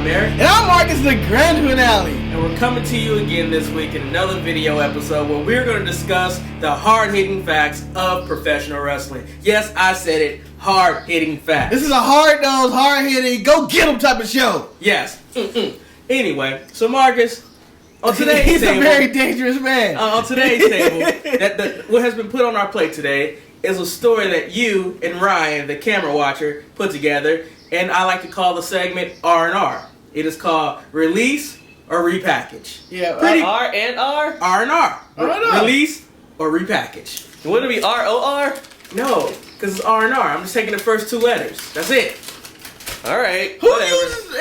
I'm Eric. And I'm Marcus, the grand finale. And we're coming to you again this week in another video episode where we're going to discuss the hard-hitting facts of professional wrestling. Yes, I said it, hard-hitting facts. This is a hard-nosed, hard-hitting, go-get-em type of show. Yes. Anyway, so Marcus, on today's He's table... a very dangerous man. On today's table, what has been put on our plate today is a story that you and Ryan, the camera watcher, put together, and I like to call the segment R&R. It is called Release or Repackage. Yeah, R and R? R&R. R&R. Release or Repackage. Wouldn't it be R-O-R? No, because it's R&R. I'm just taking the first two letters. That's it. Alright. Who uses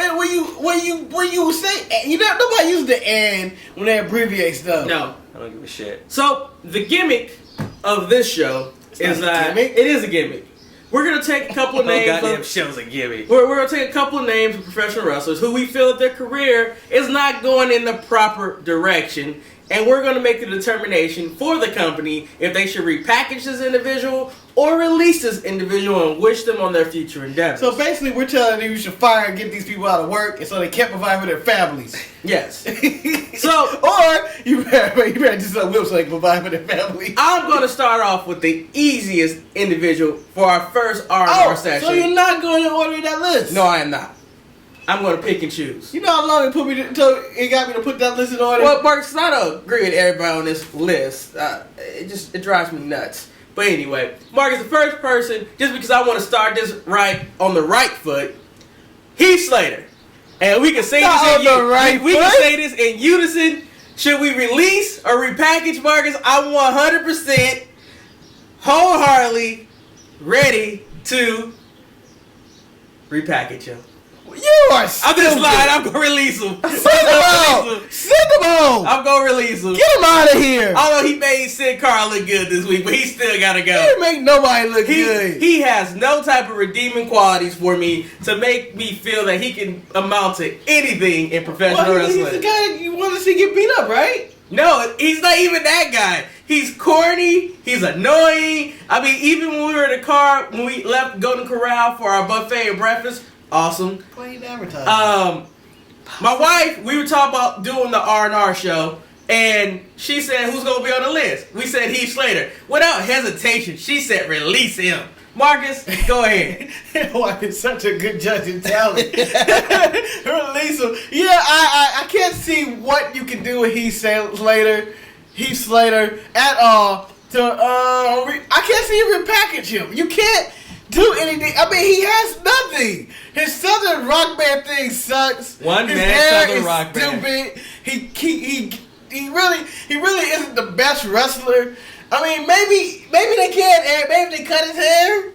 when you say nobody uses the and when they abbreviate stuff. No. I don't give a shit. So, the gimmick of this show is that... gimmick? It is a gimmick. We're going to take a couple of names... goddamn show's a gimmick. We're going to take a couple of names of professional wrestlers who we feel that their career is not going in the proper direction, and we're going to make the determination for the company if they should repackage this individual or release this individual and wish them on their future endeavors. So basically, we're telling you should fire and get these people out of work, and so they can't provide for their families. Yes. So, or you better do something else so they can provide for their family. I'm going to start off with the easiest individual for our first R&R session. So you're not going to order that list? No, I am not. I'm going to pick and choose. You know how long it got me to put that list in order? Well, Marcus, I don't agree with everybody on this list. It drives me nuts. But anyway, Marcus, the first person, just because I want to start this right on the right foot, Heath Slater. And we can say we can say this in unison. Should we release or repackage Marcus? I'm 100% wholeheartedly ready to repackage him. You are stupid. I'm just lying. I'm going to release him. Send him home. Send him home. I'm going to release him. Get him out of here. Although he made Sid Carr look good this week, but he still got to go. He didn't make nobody look good. He has no type of redeeming qualities for me to make me feel that he can amount to anything in professional wrestling. He's the guy you want to see get beat up, right? No, he's not even that guy. He's corny. He's annoying. I mean, even when we were in the car, when we left Golden Corral for our buffet and breakfast, awesome. Plain advertising. My wife, we were talking about doing the R&R show, and she said, who's going to be on the list? We said Heath Slater. Without hesitation, she said, release him. Marcus, go ahead. Your wife is such a good judge of talent. Release him. Yeah, I can't see what you can do with Heath Slater at all. I can't see you repackage him. You can't do anything. I mean, he has nothing. His Southern Rock Band thing sucks. One His man hair Southern is Rock stupid. Band. He really isn't the best wrestler. I mean, maybe they can, Eric. Maybe they cut his hair.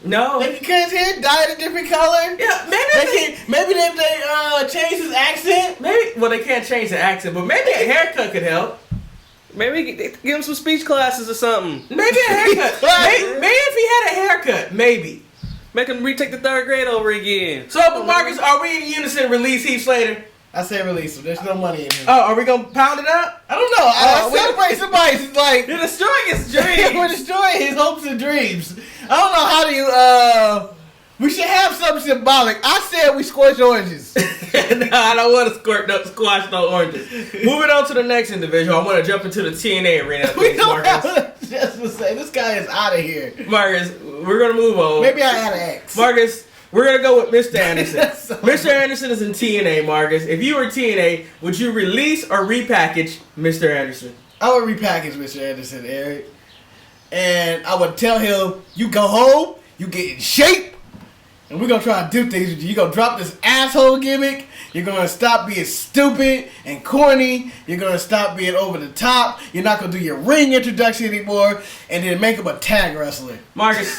No. They can cut his hair, dye it a different color. Yeah, maybe they change his accent. Maybe. Well, they can't change the accent, but maybe a haircut could help. Maybe give him some speech classes or something. Maybe a haircut. maybe if he had a haircut, maybe. Make him retake the third grade over again. So, but Marcus, are we in unison release Heath Slater? I say release him. There's no money in him. Oh, are we going to pound it up? I don't know. I celebrate somebody's like... You're destroying his dreams. We're destroying his hopes and dreams. I don't know how do you... We should have something symbolic. I said we squash oranges. No, I don't want to squash no oranges. Moving on to the next individual, I want to jump into the TNA arena. We don't have just to say, this guy is out of here. Marcus, we're going to move on. Maybe I had an X. Marcus, we're going to go with Mr. Anderson. Mr. Anderson is in TNA, Marcus. If you were TNA, would you release or repackage Mr. Anderson? I would repackage Mr. Anderson, Eric. And I would tell him, you go home, you get in shape, and we're going to try to do things with you. You're going to drop this asshole gimmick. You're going to stop being stupid and corny. You're going to stop being over the top. You're not going to do your ring introduction anymore. And then make him a tag wrestler. Marcus,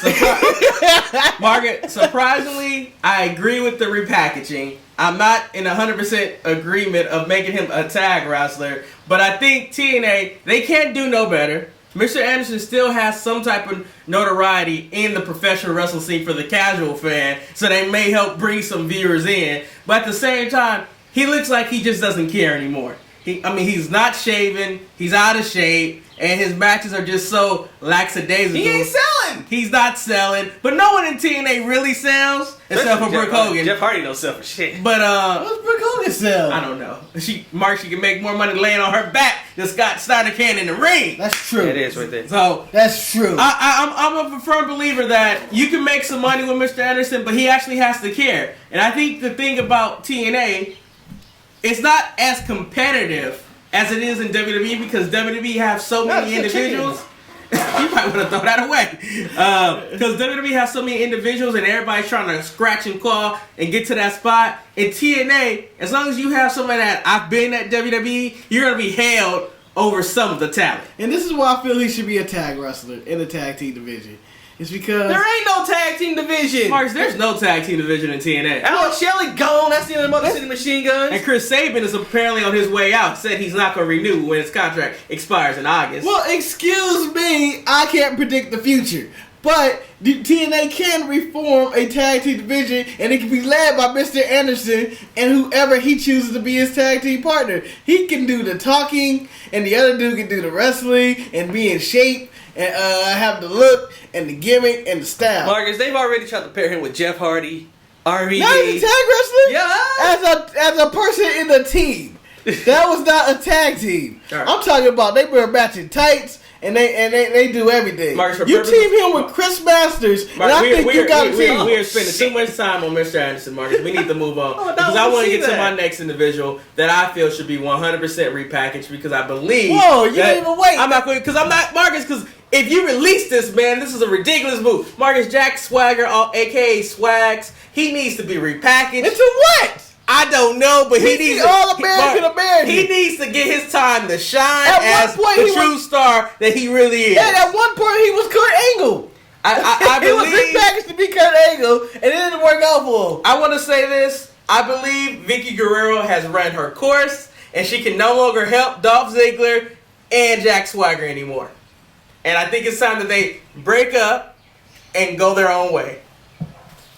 surprisingly, I agree with the repackaging. I'm not in 100% agreement of making him a tag wrestler. But I think TNA, they can't do no better. Mr. Anderson still has some type of notoriety in the professional wrestling scene for the casual fan, so they may help bring some viewers in. But at the same time, he looks like he just doesn't care anymore. He's not shaven, he's out of shape, and his matches are just so lackadaisical. He ain't selling. one. He's not selling, but no one in TNA really sells except for Brooke Hogan. Jeff Hardy don't sell for shit. But What's Brooke Hogan sell? I don't know. She can make more money laying on her back than Scott Steiner can in the ring. That's true. It is right there. So That's true. I'm a firm believer that you can make some money with Mr. Anderson, but he actually has to care. And I think the thing about TNA, it's not as competitive as it is in WWE because WWE have so many individuals. You might want to throw that away. Because WWE has so many individuals and everybody's trying to scratch and claw and get to that spot. In TNA, as long as you have somebody that I've been at WWE, you're going to be held over some of the talent. And this is why I feel he should be a tag wrestler in the tag team division. It's because There ain't no tag team division. Marcus, there's no tag team division in TNA. Alex Shelley gone. That's the end of the Motor City Machine Guns. And Chris Sabin is apparently on his way out. Said he's not going to renew when his contract expires in August. well, excuse me, I can't predict the future. But the TNA can reform a tag team division, and it can be led by Mr. Anderson and whoever he chooses to be his tag team partner. He can do the talking, and the other dude can do the wrestling and be in shape and have the look and the gimmick and the style. Marcus, they've already tried to pair him with Jeff Hardy, RVD. Not as a tag wrestler. Yeah. As a person in the team. That was not a tag team. All right. I'm talking about they wear matching tights and they do everything. Marcus, for You purposes- team him with Chris Masters, and I think you got a team. We are spending too much time on Mr. Anderson, Marcus. We need to move on. no, Because I want to see get to that. my next individual that I feel should be 100% repackaged because I believe. Whoa, you that- didn't even wait. I'm not going because I'm not Marcus. Because if you release this man, this is a ridiculous move. Marcus Jack Swagger, aka Swags, he needs to be repackaged. Into what? I don't know, but he He's needs the All-American American. He needs to get his time to shine At as one point the he true was- star that he really is. And at one point he was Kurt Angle. I He was believe. repackaged to be Kurt Angle, and it didn't work out for him. I want to say this. I believe Vicky Guerrero has run her course, and she can no longer help Dolph Ziggler and Jack Swagger anymore. And I think it's time that they break up and go their own way.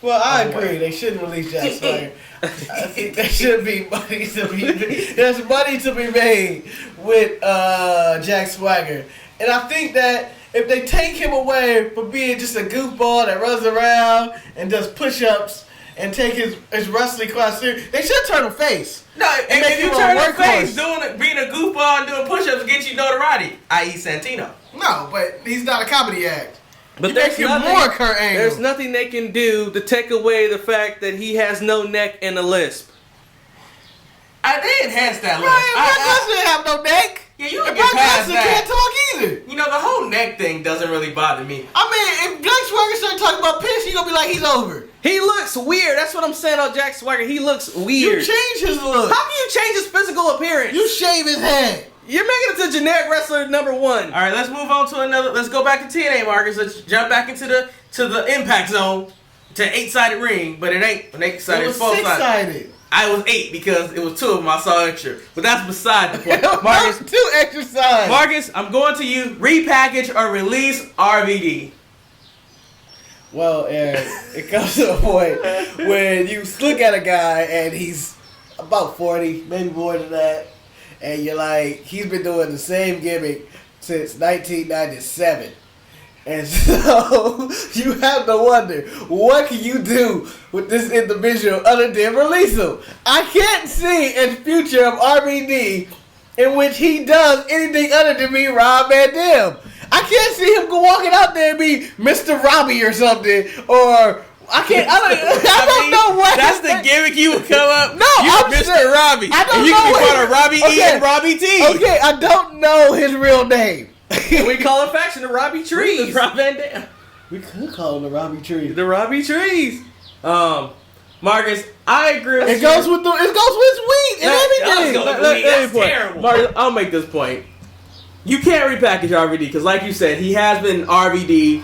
Well, I agree. They shouldn't release Jack Swagger. I think there should be money to be. There's money to be made with Jack Swagger, and I think that if they take him away from being just a goofball that runs around and does push-ups and take his wrestling class serious, they should turn him face. No, and make if you him a turn your workhorse. face being a goofball and doing push-ups gets you notoriety, i.e. Santino. No, but he's not a comedy act. But You there's make him nothing, more Kurt Angle. there's nothing they can do to take away the fact that he has no neck and a lisp. They enhanced that list. Brock Lesnar didn't have no neck. Yeah, you can And get Brock past Lesnar that. can't talk either. You know, the whole neck thing doesn't really bother me. I mean, if Jack Swagger start talking about piss, you gonna be like, he's over. He looks weird. That's what I'm saying on Jack Swagger. He looks You weird. change his look. How can you change his physical appearance? You shave his head. You're making it to generic wrestler number one. All right, let's move on to another. Let's go back to TNA, Marcus. Let's jump back into the Impact Zone to 8-sided ring, but it ain't an 8-sided. It It's was 4-sided. six-sided. I was 8 because it was 2 of them I saw extra, but that's beside the point. Marcus, Two exercise. Marcus, I'm going to you. Repackage or release RVD. Well, Eric, it comes to a point when you look at a guy and he's about 40, maybe more than that, and you're like, he's been doing the same gimmick since 1997. And so you have to wonder, what can you do with this individual other than release him? I can't see a future of RVD in which he does anything other than be Rob Van Dam. I can't see him walking out there and be Mr. Robbie or something, or I don't know what. That's the gimmick you would come up. No, you I'm Mr. saying- Robbie. I don't and you know can be what- part of Robbie E Okay. and Robbie T. Okay, I don't know his real name. And we call it faction the Robbie Trees. Rob Van Dam. We could call him the Robbie Tree. The Robbie Trees. Marcus, I agree with It you. goes with his weed and everything. go- Let me That's point. terrible. Marcus, I'll make this point. You can't repackage RVD because, like you said, he has been RVD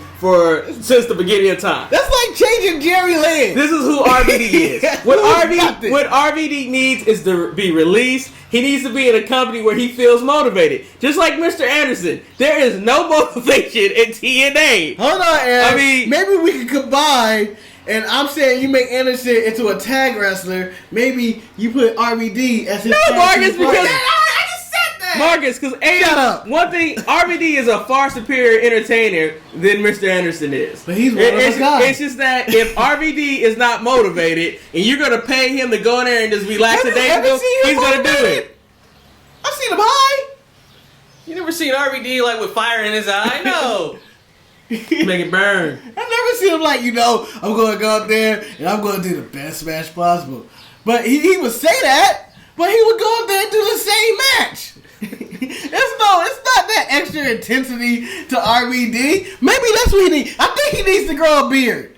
since the beginning of time. That's like changing Jerry Lynn. This is who RVD is. What Who's got this? RVD needs is to be released. He needs to be in a company where he feels motivated. Just like Mr. Anderson. There is no motivation in TNA. Hold on, Aaron. I mean- maybe we could combine. And I'm saying you make Anderson into a tag wrestler. Maybe you put RVD as his No, tag Marcus, team partner. because- I just said man. Marcus, because Shut up. one thing, RVD is a far superior entertainer than Mr. Anderson is. But he's one of a guy. It's just that if RVD is not motivated and you're gonna pay him to go in there and just be lackadaisical, he's gonna do it. I've seen him high. You never seen RVD like with fire in his eye? No. Make it burn. I've never seen him like, I'm going to go up there and I'm going to do the best match possible. But he would say that, but he would go up there and do the same match. It's not that extra intensity to RVD. Maybe that's what he needs. I think he needs to grow a beard.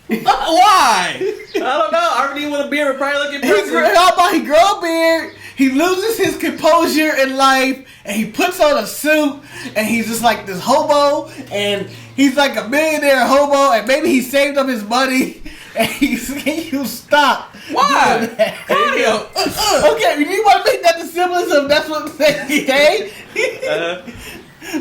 Why? I don't know. RVD with a beard would probably look impressive. How about he grow a beard, he loses his composure in life, and he puts on a suit, and he's just like this hobo, and he's like a millionaire hobo, and maybe he saved up his money, and you stop. Why? Okay, you want to make that the simplest of that's what they say?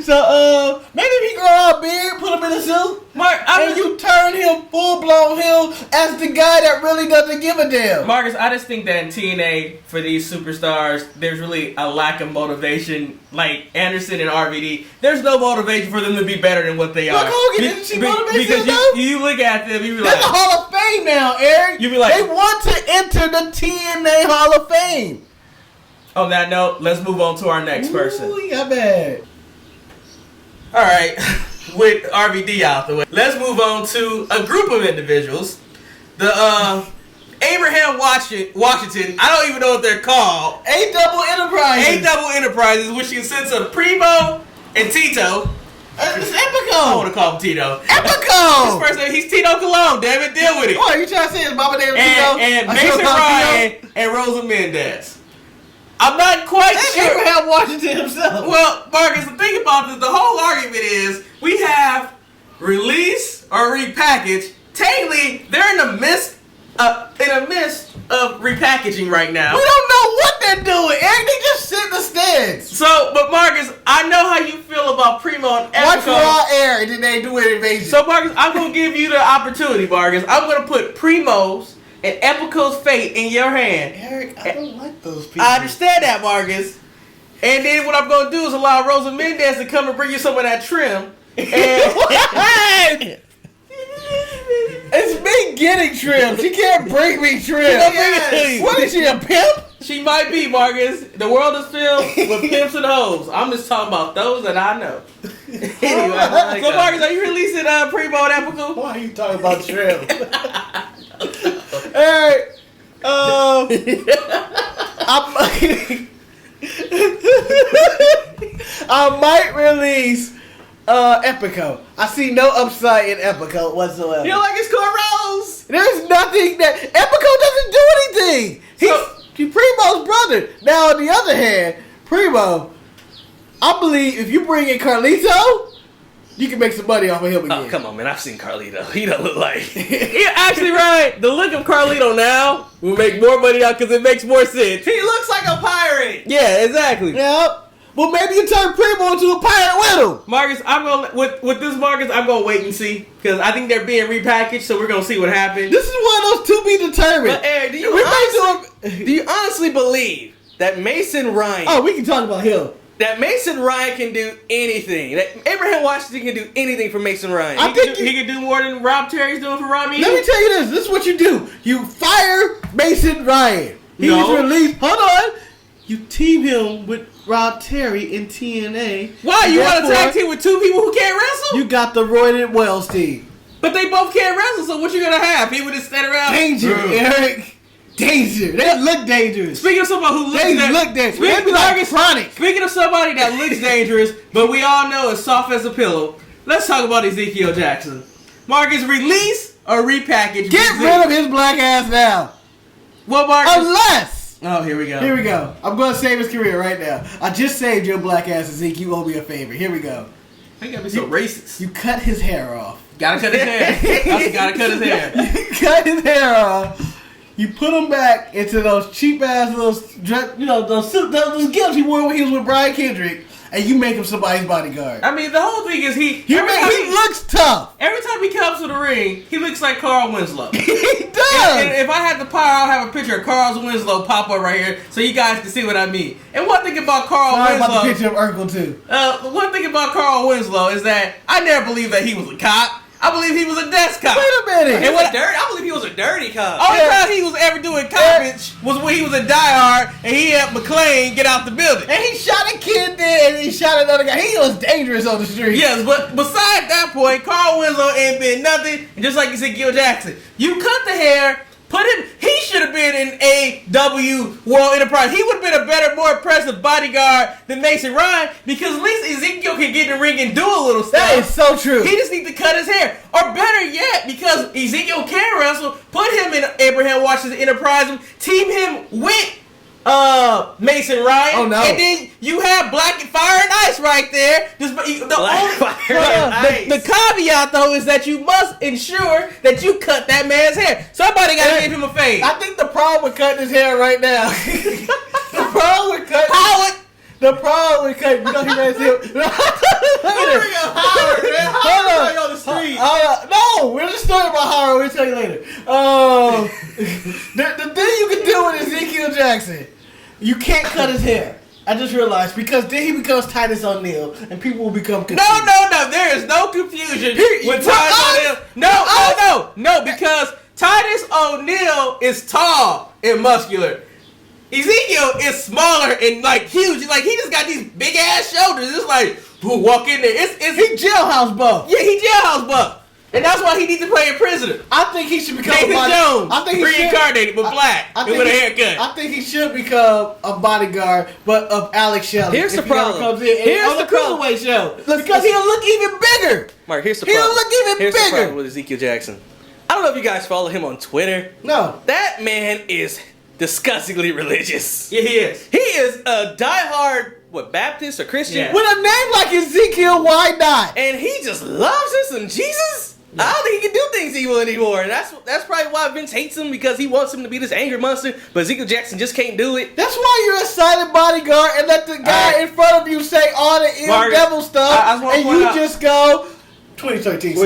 So, maybe if he grow out a beard, put him in a suit, and you turn him full-blown heel as the guy that really doesn't give a damn. Marcus, I just think that in TNA, for these superstars, there's really a lack of motivation. Like Anderson and RVD, there's no motivation for them to be better than what they are. Look, Hogan, didn't she motivate them, Because you look at them, you be like... That's the Hall of Fame now, Eric. You be like... They want to enter the TNA Hall of Fame. On that note, let's move on to our next person. Ooh, he got bad. All right, with RVD out the way, let's move on to a group of individuals. The Abraham Washington, I don't even know what they're called. A-Double Enterprises. A-Double Enterprises, which consists of Primo and Tito. It's I Epico. want to call him Tito. Epico. This person, he's Tito Colon, damn it, deal with it. What are you trying to say? Is Mama Damn Tito? And Mason Ryan and Rosa Mendez. I'm not quite sure. Abraham Washington himself. Well, Marcus, the thing about this, the whole argument is we have release or repackage. Technically, they're in the midst of repackaging right now. We don't know what they're doing, Eric. They just sit in the stands. So, but Marcus, I know how you feel about Primo and Epico. Watch Raw air, and then they do an invasion. So, Marcus, I'm gonna give you the opportunity, Marcus. I'm gonna put Primo's and Epico's fate in your hand. Eric, I don't like those people. I understand that, Marcus. And then what I'm gonna do is allow Rosa Mendez to come and bring you some of that trim. And it's me getting trim. She can't bring me trim. Yes. What is she, a pimp? She might be, Marcus. The world is filled with pimps and hoes. I'm just talking about those that I know. Anyway, so Marcus, are you releasing Primo and Epico? Why are you talking about trim? Alright. I might release Epico. I see no upside in Epico whatsoever. You don't like his cornrows? There's nothing that Epico doesn't do anything. He's Primo's brother. Now on the other hand, Primo, I believe if you bring in Carlito, you can make some money off of him again. Oh, come on, man. I've seen Carlito. He don't look like... You're actually right. The look of Carlito now will make more money out because it makes more sense. He looks like a pirate. Yeah, exactly. Yep. Well, maybe you turn Primo into a pirate with him. Marcus, I'm gonna with this Marcus, I'm gonna wait and see because I think they're being repackaged, so we're gonna see what happens. This is one of those to be determined. But Eric, do you honestly believe that Mason Ryan? Oh, we can talk about him. That Mason Ryan can do anything. That Abraham Washington can do anything for Mason Ryan. I think he can do more than Rob Terry's doing for Rob Eaton. Let me tell you this. This is what you do. You fire Mason Ryan. He's released. Hold on. You team him with Rob Terry in TNA. Why? You want to tag team with two people who can't wrestle? You got the Royded Wells team. But they both can't wrestle, so what you gonna have? People just stand around. Danger, Eric. Danger. They look dangerous. Speaking of somebody who looks dangerous. They be like chronic. Speaking of somebody that looks dangerous, but we all know is soft as a pillow, let's talk about Ezekiel Jackson. Marcus, release or repackage? Get rid of his black ass now. Well, Marcus. Unless. Oh, here we go. Here we go. I'm going to save his career right now. I just saved your black ass, Ezekiel. You owe me a favor. Here we go. I gotta be so racist. You cut his hair off. Gotta cut his hair. Gotta cut his hair. You cut his hair off. You put him back into those cheap ass those gifts he wore when he was with Brian Kendrick, and you make him somebody's bodyguard. I mean, the whole thing is he looks tough. Every time he comes to the ring, he looks like Carl Winslow. He does. And if I had the power, I'll have a picture of Carl Winslow pop up right here so you guys can see what I mean. And one thing about Carl Sorry Winslow... about the picture of Urkel, too. One thing about Carl Winslow is that I never believed that he was a cop. I believe he was a desk cop. Wait a minute. And I believe he was a dirty cop. Only time he was ever doing coppage was when he was a diehard and he helped McClane get out the building. And he shot a kid there and he shot another guy. He was dangerous on the street. Yes, but besides that point, Carl Winslow ain't been nothing, just like Ezekiel Jackson. You cut the hair, put him, he should have been in AW World Enterprise. He would have been a better, more impressive bodyguard than Mason Ryan because at least Ezekiel can get in the ring and do a little stuff. That is so true. He just needs to cut his hair. Or better yet, because Ezekiel can wrestle, put him in Abraham Washington Enterprise, team him with Mason Ryan. Oh no! And then you have Black and Fire and Ice right there. The caveat though is that you must ensure that you cut that man's hair. Somebody gotta give him a fade. I think the problem with cutting his hair right now. The problem with cutting. Howard. The problem with cutting. You know he ran his hair. Howard, man. Howard on the street. No, we're just talking about Howard. We'll tell you later. The thing you can do with Ezekiel Jackson, you can't cut his hair. I just realized because then he becomes Titus O'Neil and people will become confused. No. There is no confusion with Titus O'Neil. No, because Titus O'Neil is tall and muscular. Ezekiel is smaller and like huge. Like he just got these big ass shoulders. It's like walk in there. He jailhouse buff. Yeah, he jailhouse buff. And that's why he needs to play a prisoner. I think he should become Nathan Jones. I think he reincarnated but black and with a haircut. I think he should become a bodyguard, but of Alex Shelley. Here's the problem. Comes in Here's the Cruiserweight show because he'll look even bigger. Mark, here's the problem. He'll look even Here's bigger. the problem with Ezekiel Jackson. I don't know if you guys follow him on Twitter. No. That man is disgustingly religious. Yeah, he is. He is a diehard, Baptist or Christian? Yeah. With a name like Ezekiel, why not? And he just loves us some Jesus. I don't think he can do things evil anymore. And that's probably why Vince hates him, because he wants him to be this anger monster, but Ezekiel Jackson just can't do it. That's why you're a silent bodyguard and let the guy in front of you say all the ill devil stuff, and you just go 2013.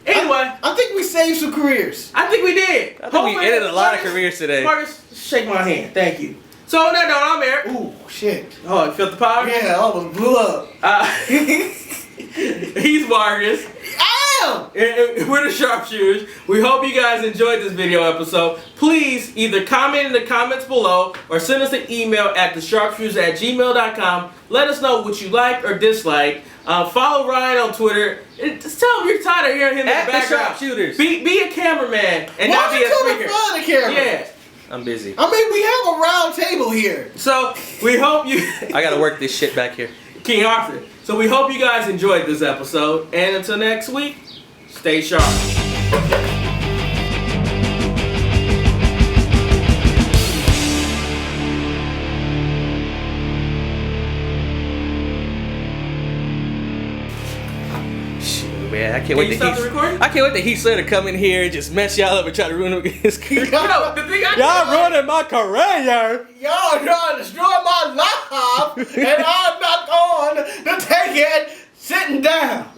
Anyway, I think we saved some careers. I think we did. I think we ended a lot of careers today. Marcus, shake my hand. Thank you. So on that note, I'm Eric. Ooh, shit. Oh, you felt the power? Yeah, I almost blew up. He's Marcus. I am! And we're the Sharpshooters. We hope you guys enjoyed this video episode. Please either comment in the comments below or send us an email at thesharpshooters@gmail.com. Let us know what you like or dislike. Follow Ryan on Twitter. Just tell him you're tired of hearing him in the background. Sharpshooters. Be a cameraman and not be a speaker. Why the camera? Yeah. I'm busy. I mean, we have a round table here. So we hope you... I gotta work this shit back here. King Arthur. So we hope you guys enjoyed this episode. And until next week, stay sharp. Man, I can't wait stop the recording? I can't wait that Heath Slater come in here and just mess y'all up and try to ruin his career. No, the thing Y'all ruining my career. Y'all trying to destroy my life, and I'm not going to take it sitting down.